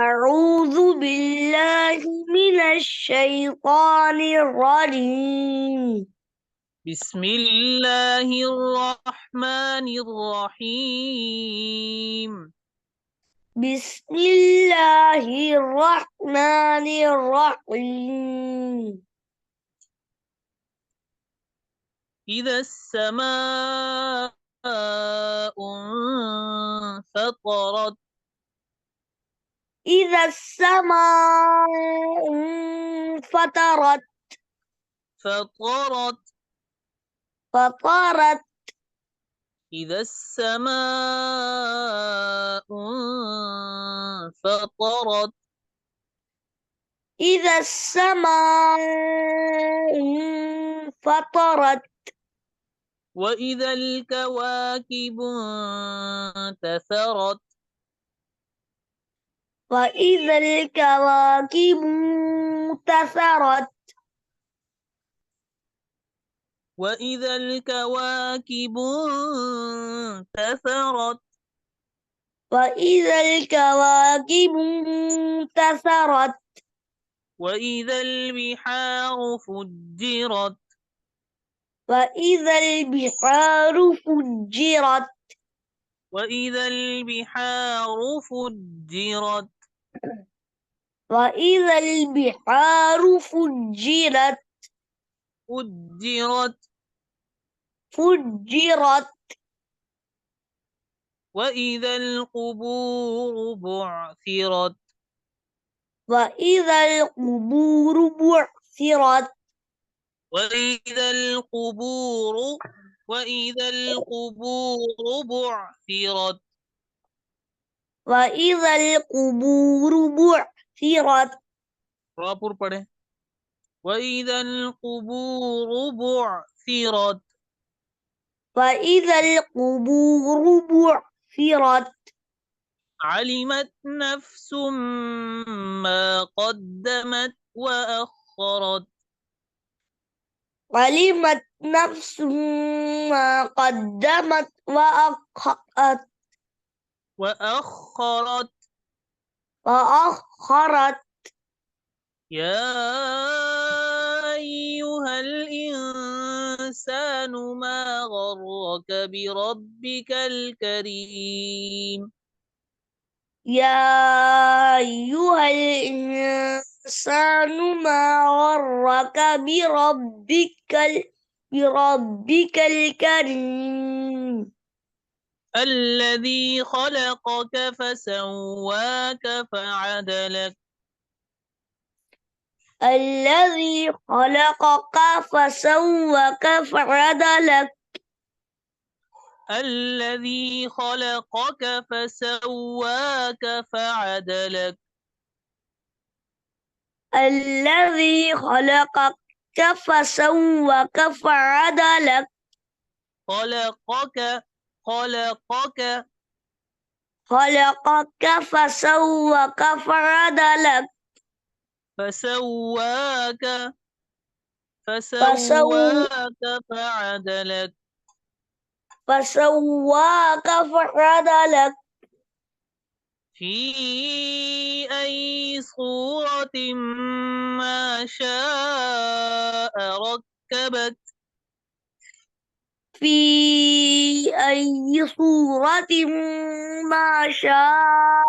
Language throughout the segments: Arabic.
أعوذ بالله من الشيطان الرجيم. بسم الله الرحمن الرحيم. بسم الله الرحمن الرحيم. إذا السماء انفطرت. إذا السماء انفطرت. فطرت. فطرت. إذا السماء انفطرت. إذا السماء انفطرت. وإذا الكواكب انتثرت. وإذا الكواكب انتثرت. وإذا الكواكب انتثرت. وإذا الكواكب انتثرت. وإذا البحار فجرت. وإذا البحار فجرت. وإذا البحار فجرت. وإذا البحار فجرت. فجرت. فجرت. وإذا القبور بعثرت. وإذا القبور بعثرت. وإذا القبور وإذا القبور بعثرت. وإذا القبور بعثرت. रापुर पढ़े। وإذا القبور بعثرت. وإذا القبور بعثرت. علمت نفس ما قدمت وأخرت. علمت نفس ما قدمت وأخرت. وأخرت. وأخرت. يا أيها الإنسان ما غرك بربك الكريم. يا أيها الإنسان ما غرك بربك الكريم. الذي خلقك فسواك فعدلك. الذي خلقك فسواك فعدلك. الذي خلقك فسواك فعدلك. الذي خلقك فسواك فعدلك. خلقك خلقك خلقك فسواك فعدلك. فسواك فسو فسواك فعدلك. فسواك فعدلك. في أي صورة ما شاء ركبك. في أي صورة ما شاء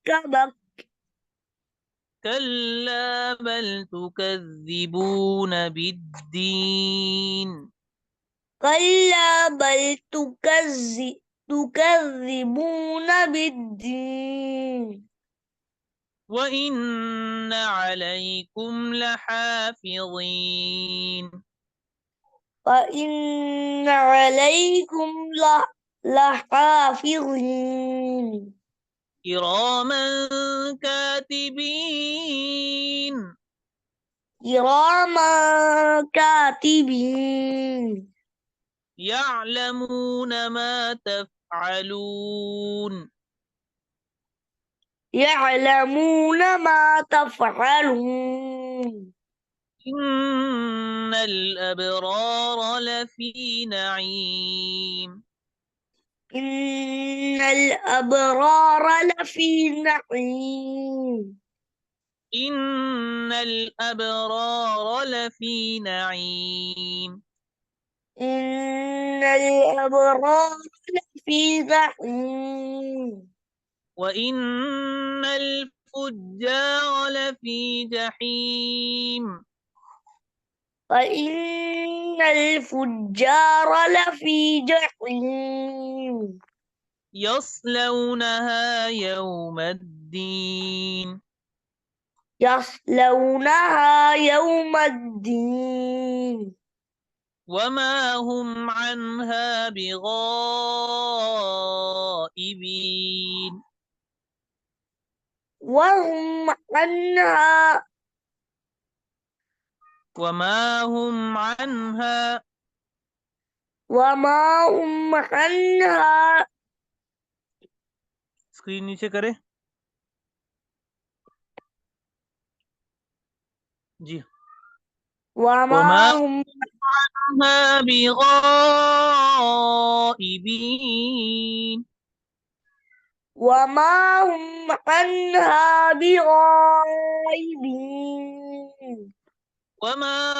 ركبك. كلا بل تكذبون بالدين. كلا بل تكذبون بالدين. وإن عليكم لحافظين. وإن عليكم لحافظين. كراما كاتبين. كراما كاتبين. يعلمون ما تفعلون. يعلمون ما تفعلون. إن الأبرار لفي نعيم. إن الأبرار لفي نعيم إن الأبرار لفي نعيم إن الأبرار لفي نعيم وإن الفجار لفي جحيم وإن الفجار لفي جحيم يصلونها يوم الدين يصلونها يوم الدين وما هم عنها بغائبين وهم عنها وما هم عنها وما هم عنها स्क्रीन नीचे करें जी وما وما هم عنها بغائبين وما هم عنها بغائبين وما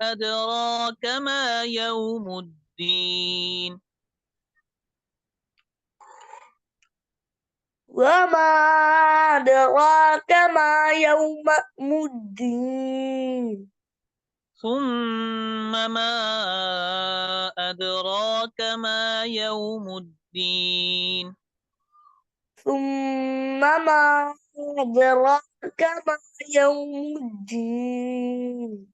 أدراك ما يوم الدين وما أدراك ما يوم الدين ثم ما أدراك ما يوم الدين ثم ما أدراك ما يوم الدين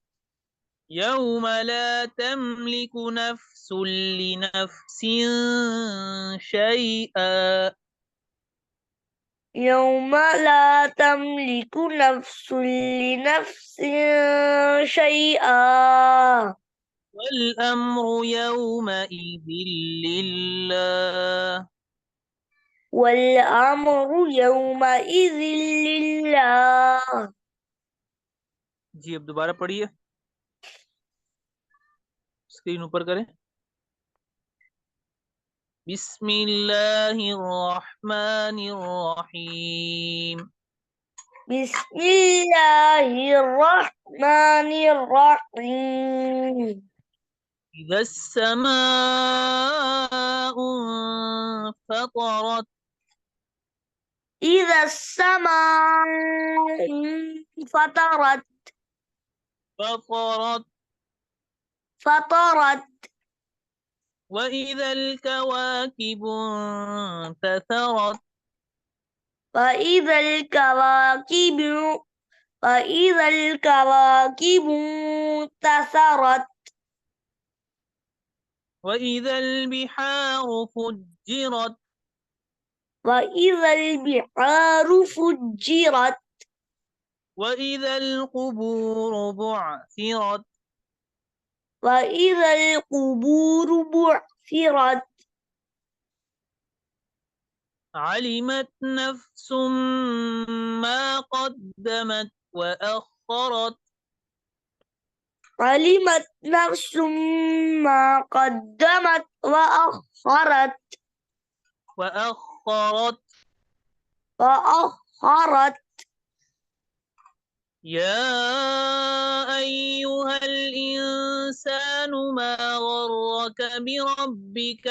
يوم لا تملك نفس لنفس شيئا يوم لا تملك نفس لنفس شيئا والأمر يومئذ لله والأمر يومئذ لله जी अब दोबारा पढ़िए स्क्रीन ऊपर करें बिस्मिल्लाहिर्रहमानिर्रहीम بسم الله الرحمن الرحيم إذا السماء انفطرت إذا السماء انفطرت فطرت فطرت وإذا الكواكب انتثرت فإذا الكواكب فإذا الكواكب انتثرت وإذا البحار فجرت وإذا البحار فجرت وإذا القبور بعثرت وإذا القبور بعثرت علمت نفس ما قدمت وأخرت علمت نفس ما قدمت وأخرت وأخرت وأخرت يا أيها الإنسان ما غرك بربك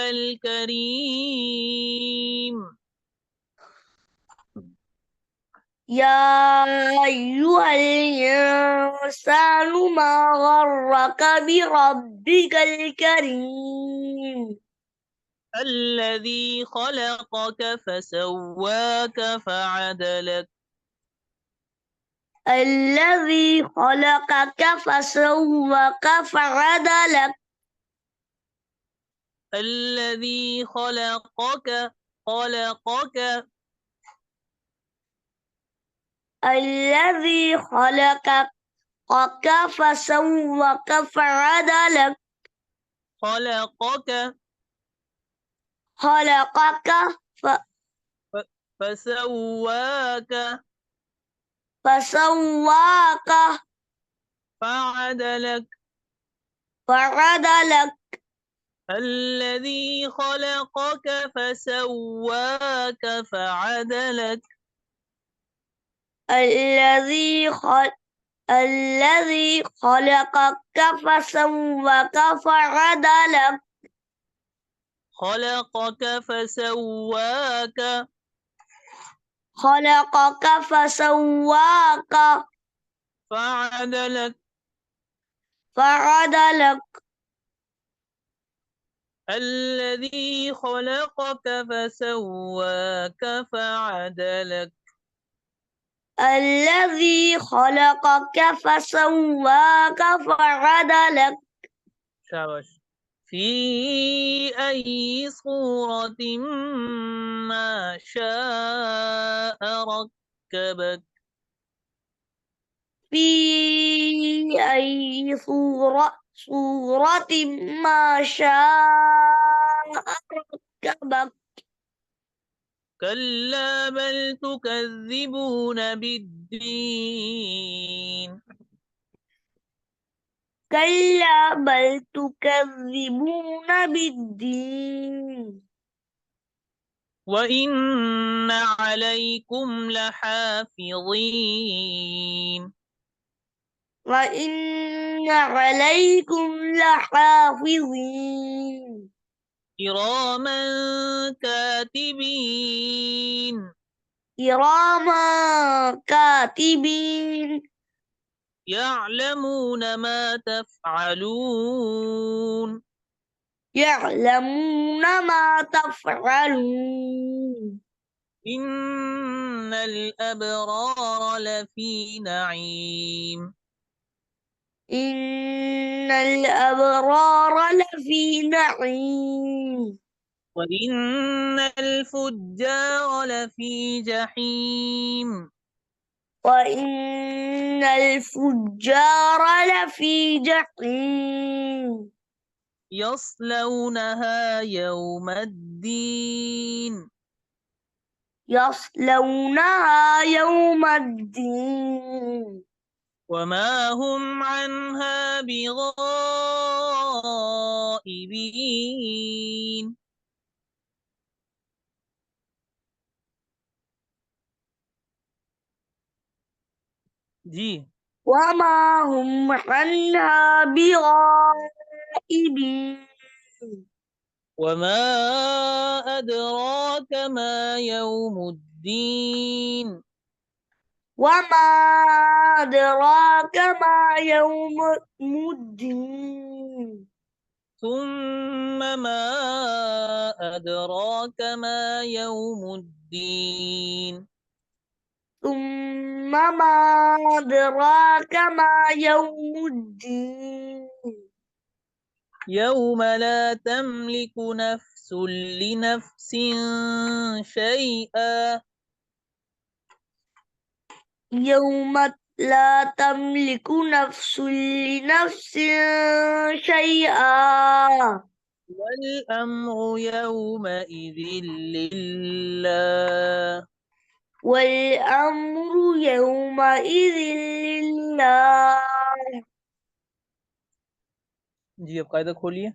الكريم يا أيها الإنسان ما غرك بربك الكريم الذي خلقك فسواك فعدلك الذي خلقك فسوك فعدلك الذي خلقك الذي خلقك فسوك فعدلك خلقك خلقك فسواك فسواك فعدلك فعدلك الذي خلقك فسواك فعدلك الذي خلق الذي خلقك فسواك فعدلك خلقك فسواك خلقك فسواك فعدلك فعدلك الذي خلقك فسواك فعدلك الذي خلقك فسواك فعدلك شاباش في أي صورة ما شاء ركبك في أي صورة ما شاء ركبك كلا بل تكذبون بالدين كلا بل تكذبون بالدين وإن عليكم لحافظين وإن عليكم لحافظين كراما كاتبين كراما كاتبين يعلمون ما تفعلون يعلمون ما تفعلون إن الأبرار لفي نعيم إن الأبرار لفي نعيم وإن الفجار لفي جحيم وإن الفجار لفي جحيم يصلونها يوم الدين يصلونها يوم الدين وما هم عنها بغائبين जी وما هم عنها بغائبين وما أدراك ما يوم الدين وما أدراك ما يوم الدين ثم ما أدراك ما يوم الدين ثم ما أدراك ما يوم الدين يوم لا تملك نفس لنفس شيئا يوم لا تملك نفس لنفس شيئا والأمر يومئذ لله والأمر يومئذ لله जी अब कायदा खोलिए